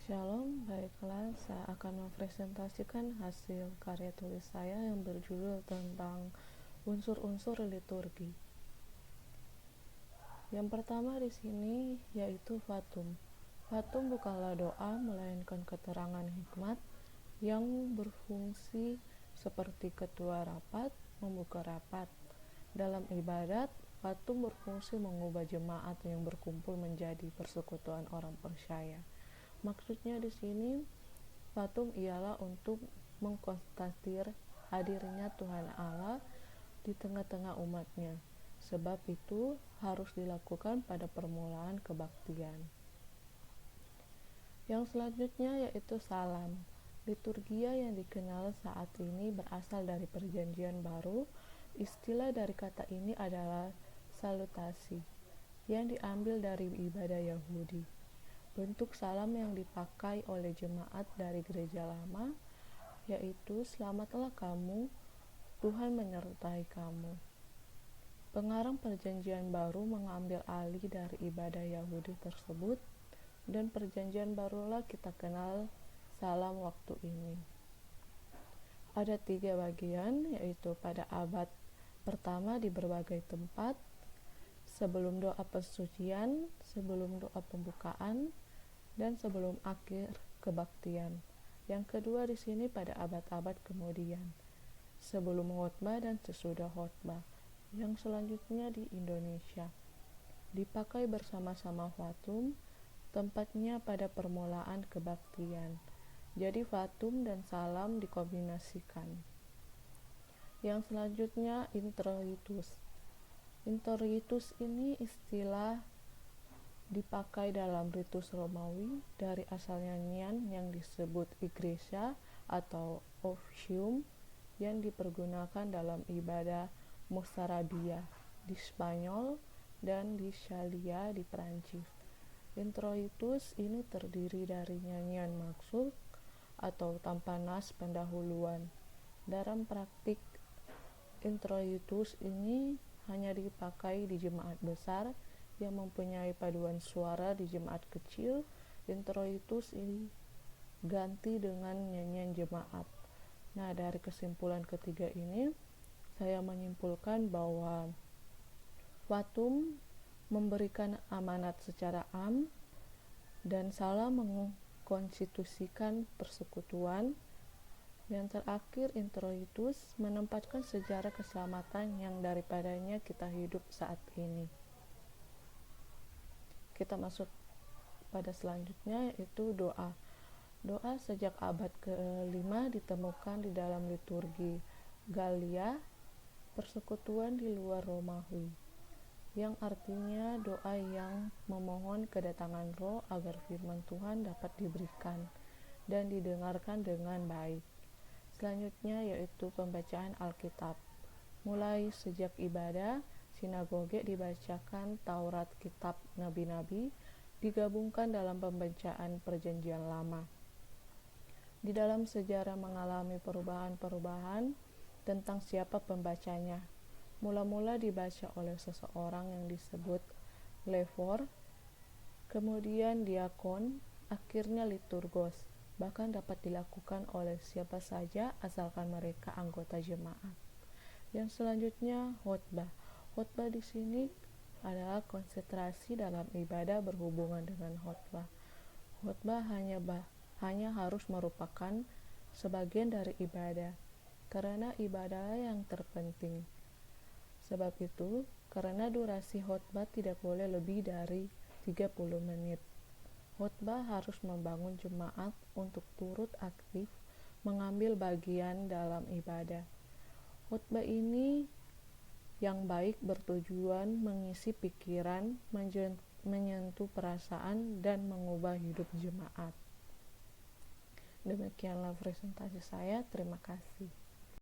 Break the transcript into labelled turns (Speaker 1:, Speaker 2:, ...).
Speaker 1: Shalom, baiklah saya akan mempresentasikan hasil karya tulis saya yang berjudul tentang unsur-unsur liturgi. Yang pertama di sini yaitu fatum. Fatum bukanlah doa melainkan keterangan hikmat yang berfungsi seperti ketua rapat membuka rapat. Dalam ibadat, fatum berfungsi mengubah jemaat yang berkumpul menjadi persekutuan orang percaya. Maksudnya di sini, fatum ialah untuk mengkonstatir hadirnya Tuhan Allah di tengah-tengah umatnya. Sebab itu harus dilakukan pada permulaan kebaktian. Yang selanjutnya yaitu salam. Liturgia yang dikenal saat ini berasal dari Perjanjian Baru. Istilah dari kata ini adalah salutasi, yang diambil dari ibadah Yahudi. Bentuk salam yang dipakai oleh jemaat dari gereja lama yaitu selamatlah kamu, Tuhan menyertai kamu. Pengarang Perjanjian Baru mengambil alih dari ibadah Yahudi tersebut, dan Perjanjian Barulah kita kenal salam waktu ini. Ada 3 bagian, yaitu pada abad pertama di berbagai tempat, sebelum doa persucian, sebelum doa pembukaan, dan sebelum akhir kebaktian. Yang kedua di sini pada abad-abad kemudian, sebelum khotbah dan sesudah khotbah. Yang selanjutnya di Indonesia, dipakai bersama-sama fatum, tempatnya pada permulaan kebaktian. Jadi fatum dan salam dikombinasikan. Yang selanjutnya introitus. Introitus ini istilah dipakai dalam ritus Romawi dari asal nyanyian yang disebut iglesia atau officium yang dipergunakan dalam ibadah Mosarabia di Spanyol dan di Shalia di Perancis. Introitus ini terdiri dari nyanyian maksud atau tanpa nas pendahuluan. Dalam praktik, introitus ini hanya dipakai di jemaat besar yang mempunyai paduan suara. Di jemaat kecil, introitus ini ganti dengan nyanyian jemaat. Nah, dari kesimpulan ketiga ini, saya menyimpulkan bahwa fatum memberikan amanat secara am, dan salam mengkonstitusikan persekutuan. Yang terakhir, introitus menempatkan sejarah keselamatan yang daripadanya kita hidup saat ini. Kita masuk pada selanjutnya, yaitu doa. Doa sejak abad ke-5 ditemukan di dalam liturgi Galia, persekutuan di luar Romawi, yang artinya doa yang memohon kedatangan Roh agar firman Tuhan dapat diberikan dan didengarkan dengan baik. Selanjutnya yaitu pembacaan Alkitab. Mulai sejak ibadah sinagoge dibacakan Taurat, kitab nabi-nabi digabungkan dalam pembacaan Perjanjian Lama. Di dalam sejarah mengalami perubahan-perubahan tentang siapa pembacanya. Mula-mula dibaca oleh seseorang yang disebut lefor, kemudian diakon, akhirnya liturgos. Bahkan dapat dilakukan oleh siapa saja asalkan mereka anggota jemaat. Yang selanjutnya khotbah. Khotbah di sini adalah konsentrasi dalam ibadah berhubungan dengan khotbah. Khotbah hanya harus merupakan sebagian dari ibadah, karena ibadah yang terpenting. Sebab itu, karena durasi khotbah tidak boleh lebih dari 30 menit. Khotbah harus membangun jemaat untuk turut aktif mengambil bagian dalam ibadah. Khotbah ini yang baik bertujuan mengisi pikiran, menyentuh perasaan, dan mengubah hidup jemaat. Demikianlah presentasi saya. Terima kasih.